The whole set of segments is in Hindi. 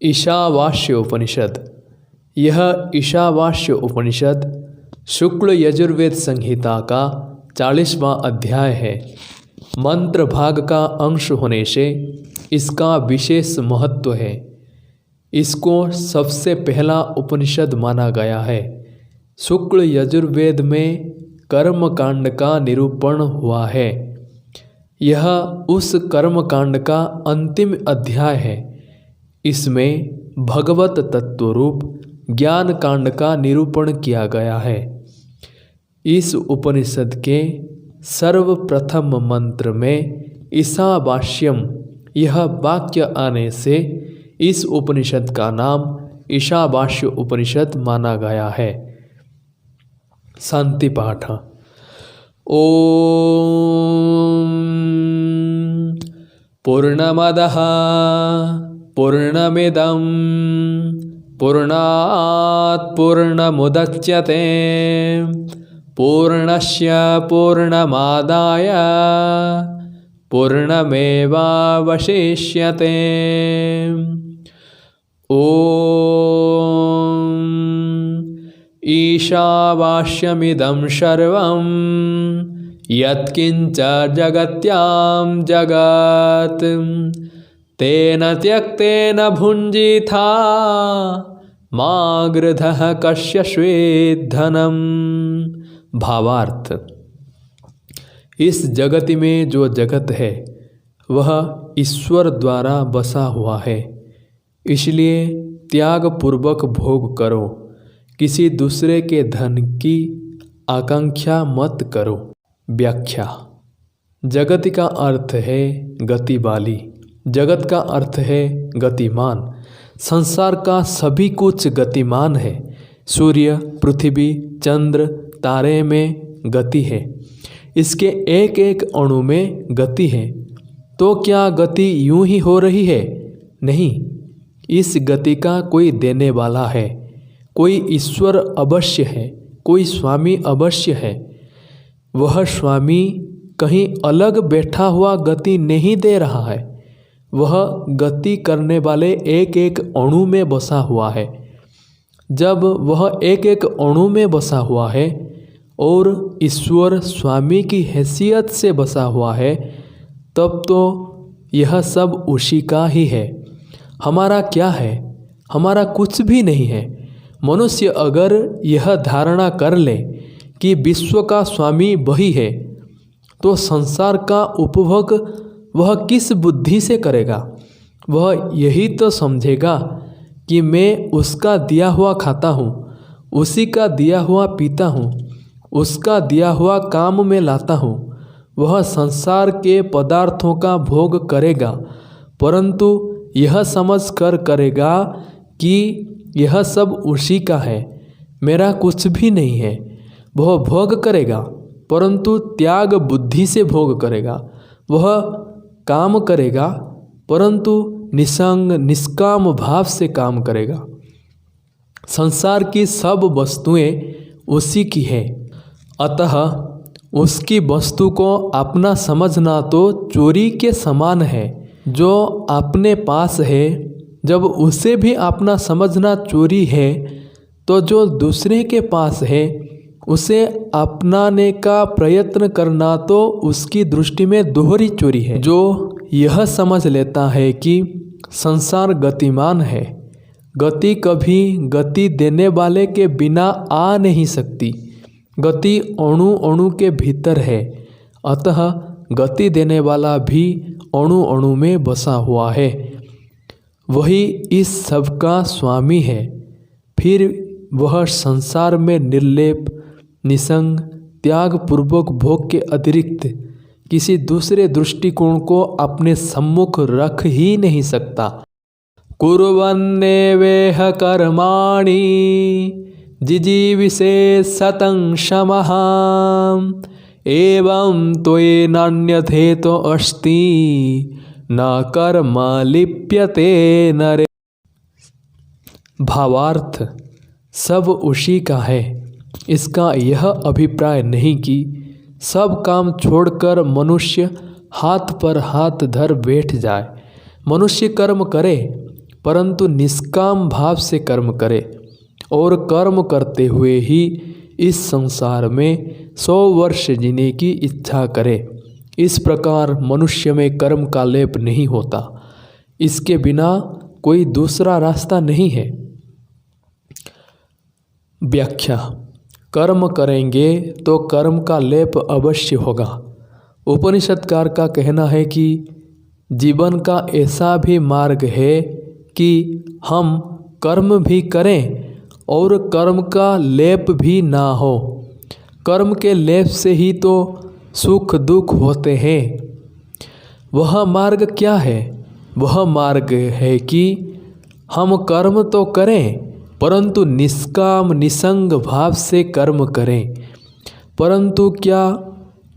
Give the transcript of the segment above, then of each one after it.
ईशावास्य उपनिषद। यह ईशावास्य उपनिषद शुक्ल यजुर्वेद संहिता का 40वां अध्याय है। मंत्र भाग का अंश होने से इसका विशेष महत्व है। इसको सबसे पहला उपनिषद माना गया है। शुक्ल यजुर्वेद में कर्म कांड का निरूपण हुआ है। यह उस कर्म कांड का अंतिम अध्याय है। इसमें भगवत तत्व रूप ज्ञान कांड का निरूपण किया गया है। इस उपनिषद के सर्वप्रथम मंत्र में ईशावास्यम यह वाक्य आने से इस उपनिषद का नाम ईशावास्य उपनिषद माना गया है। शांति पाठ। ओम पूर्णमदः पूर्णमिदं पूर्णात् पूर्णमुदच्यते पूर्णस्य पूर्णमादाय पूर्णमेवावशिष्यते। ओम ईशावास्यमिदं सर्वं यत्किंच जगत्यां जगत् तेन त्यक्तेन भुञ्जीथा मा गृधः कस्य स्वेद्धनम्। भावार्थ। इस जगत में जो जगत है वह ईश्वर द्वारा बसा हुआ है, इसलिए त्याग पूर्वक भोग करो। किसी दूसरे के धन की आकांक्षा मत करो। व्याख्या। जगत का अर्थ है गति वाली, जगत का अर्थ है गतिमान। संसार का सभी कुछ गतिमान है। सूर्य, पृथ्वी, चंद्र, तारे में गति है। इसके एक एक अणु में गति है। तो क्या गति यूं ही हो रही है? नहीं, इस गति का कोई देने वाला है। कोई ईश्वर अवश्य है, कोई स्वामी अवश्य है। वह स्वामी कहीं अलग बैठा हुआ गति नहीं दे रहा है। वह गति करने वाले एक एक अणु में बसा हुआ है। जब वह एक एक अणु में बसा हुआ है और ईश्वर स्वामी की हैसियत से बसा हुआ है, तब तो यह सब उसी का ही है। हमारा क्या है? हमारा कुछ भी नहीं है। मनुष्य अगर यह धारणा कर ले कि विश्व का स्वामी वही है, तो संसार का उपभोग वह किस बुद्धि से करेगा? वह यही तो समझेगा कि मैं उसका दिया हुआ खाता हूँ, उसी का दिया हुआ पीता हूँ, उसका दिया हुआ काम में लाता हूँ। वह संसार के पदार्थों का भोग करेगा, परंतु यह समझ कर करेगा कि यह सब उसी का है, मेरा कुछ भी नहीं है। वह भोग करेगा, परंतु त्याग बुद्धि से भोग करेगा। वह काम करेगा, परंतु निसंग निष्काम भाव से काम करेगा। संसार की सब वस्तुएं उसी की है, अतः उसकी वस्तु को अपना समझना तो चोरी के समान है। जो अपने पास है, जब उसे भी अपना समझना चोरी है, तो जो दूसरे के पास है उसे अपनाने का प्रयत्न करना तो उसकी दृष्टि में दोहरी चोरी है। जो यह समझ लेता है कि संसार गतिमान है, गति कभी गति देने वाले के बिना आ नहीं सकती। गति अणु अणु के भीतर है, अतः गति देने वाला भी अणु अणु में बसा हुआ है। वही इस सब का स्वामी है। फिर वह संसार में निर्लेप, निसंग, त्याग पूर्वक भोग के अतिरिक्त किसी दूसरे दृष्टिकोण को अपने सम्मुख रख ही नहीं सकता। कुर्वन्नेवेह कर्माणि जिजीविषे सतं शमः एवं त्वयि नान्यथेतो अस्ति न कर्म लिप्यते नरे। भावार्थ। सब उसी का है। इसका यह अभिप्राय नहीं कि सब काम छोड़कर मनुष्य हाथ पर हाथ धर बैठ जाए। मनुष्य कर्म करे, परंतु निष्काम भाव से कर्म करे और कर्म करते हुए ही इस संसार में 100 वर्ष जीने की इच्छा करे। इस प्रकार मनुष्य में कर्म का लेप नहीं होता। इसके बिना कोई दूसरा रास्ता नहीं है। व्याख्या। कर्म करेंगे तो कर्म का लेप अवश्य होगा। उपनिषदकार का कहना है कि जीवन का ऐसा भी मार्ग है कि हम कर्म भी करें और कर्म का लेप भी ना हो। कर्म के लेप से ही तो सुख दुख होते हैं। वह मार्ग क्या है? वह मार्ग है कि हम कर्म तो करें परंतु निष्काम निसंग भाव से कर्म करें। परंतु क्या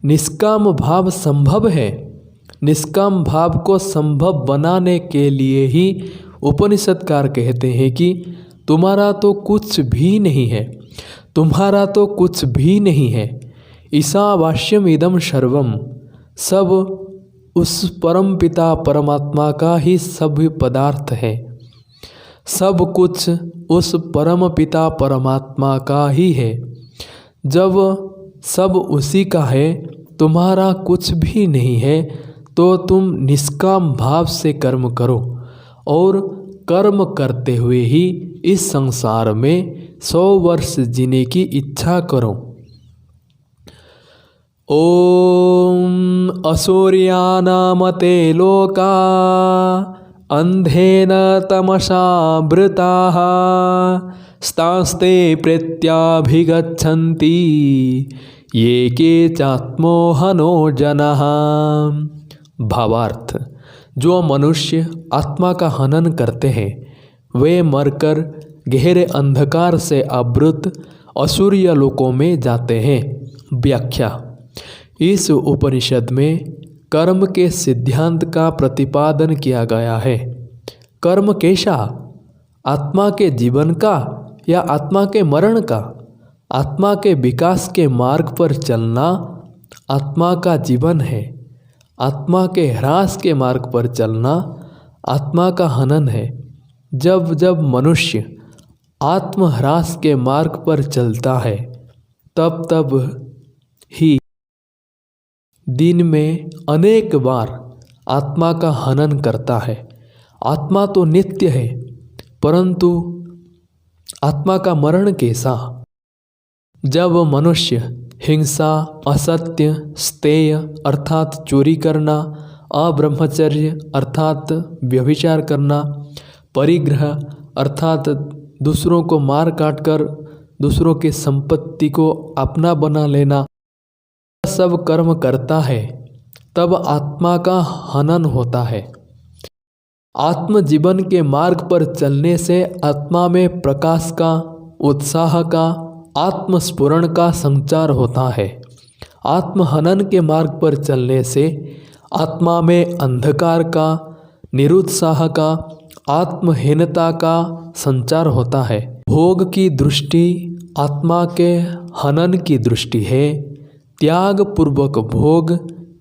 निष्काम भाव संभव है? निष्काम भाव को संभव बनाने के लिए ही उपनिषदकार कहते हैं कि तुम्हारा तो कुछ भी नहीं है, तुम्हारा तो कुछ भी नहीं है। ईशावास्यम इदम सर्वम, सब उस परम पिता परमात्मा का ही सभी पदार्थ है। सब कुछ उस परम पिता परमात्मा का ही है। जब सब उसी का है, तुम्हारा कुछ भी नहीं है, तो तुम निष्काम भाव से कर्म करो और कर्म करते हुए ही इस संसार में 100 वर्ष जीने की इच्छा करो। ओम असुर्यानामते लोका अंधेन तमसावृताः स्तास्ते प्रत्याभिगच्छन्ति ये के चात्मोहनो जनः। भावार्थ। जो मनुष्य आत्मा का हनन करते हैं वे मरकर गहरे अंधकार से आवृत असुरीय लोकों में जाते हैं। व्याख्या। इस उपनिषद में कर्म के सिद्धांत का प्रतिपादन किया गया है। कर्म कैसा? आत्मा के जीवन का या आत्मा के मरण का? आत्मा के विकास के मार्ग पर चलना आत्मा का जीवन है। आत्मा के ह्रास के मार्ग पर चलना आत्मा का हनन है। जब जब मनुष्य आत्मह्रास के मार्ग पर चलता है तब तब ही दिन में अनेक बार आत्मा का हनन करता है। आत्मा तो नित्य है, परंतु आत्मा का मरण कैसा? जब मनुष्य हिंसा, असत्य, स्तेय अर्थात चोरी करना, अब्रह्मचर्य अर्थात व्यभिचार करना, परिग्रह अर्थात दूसरों को मार काट कर दूसरों की संपत्ति को अपना बना लेना, सब कर्म करता है, तब आत्मा का हनन होता है। आत्म जीवन के मार्ग पर चलने से आत्मा में प्रकाश का, उत्साह का, आत्मस्फुरण का संचार होता है। आत्महनन के मार्ग पर चलने से आत्मा में अंधकार का, निरुत्साह का, आत्महीनता का संचार होता है। भोग की दृष्टि आत्मा के हनन की दृष्टि है। त्याग पूर्वक भोग,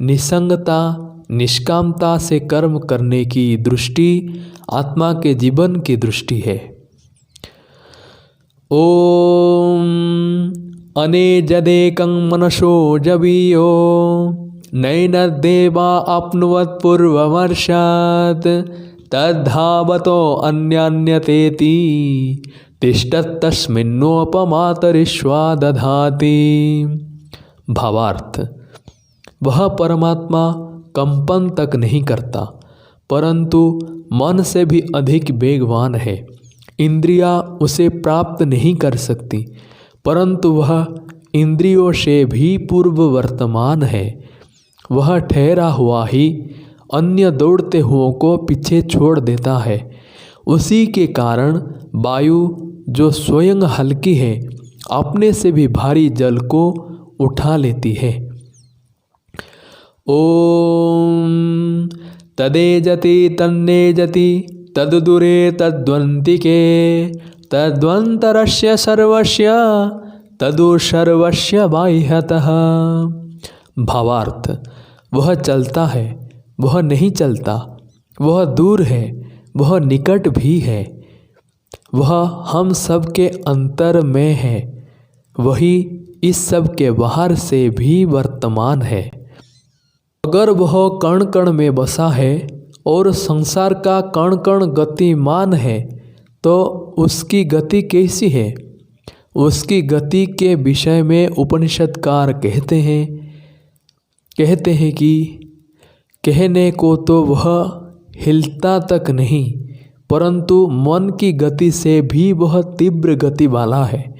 निसंगता, निष्कामता से कर्म करने की दृष्टि आत्मा के जीवन की दृष्टि है। ओम अनेजदेकं मनसो जवीयो नैनदेवा आप्नुवत् पूर्वमर्षात् तद्धावतो अन्यान्यतेति तिष्ठत्तस्मिन्नोपमातरिष्वा दधाति। भावार्थ। वह परमात्मा कंपन तक नहीं करता, परंतु मन से भी अधिक वेगवान है। इंद्रियां उसे प्राप्त नहीं कर सकती, परंतु वह इंद्रियों से भी पूर्व वर्तमान है। वह ठहरा हुआ ही अन्य दौड़ते हुओं को पीछे छोड़ देता है। उसी के कारण वायु जो स्वयं हल्की है अपने से भी भारी जल को उठा लेती है। ओम तदेजति तन्नेजति तद्दूरे तद्वन्तिके तद्वन्तरस्य सर्वस्य तदु सर्वस्य बाह्यतः। भावार्थ। वह चलता है, वह नहीं चलता, वह दूर है, वह निकट भी है, वह हम सब के अंतर में है, वही इस सब के बाहर से भी वर्तमान है। अगर वह कण कण में बसा है और संसार का कण कण गतिमान है तो उसकी गति कैसी है? उसकी गति के विषय में उपनिषदकार कहते हैं कि कहने को तो वह हिलता तक नहीं, परंतु मन की गति से भी वह तीव्र गति वाला है।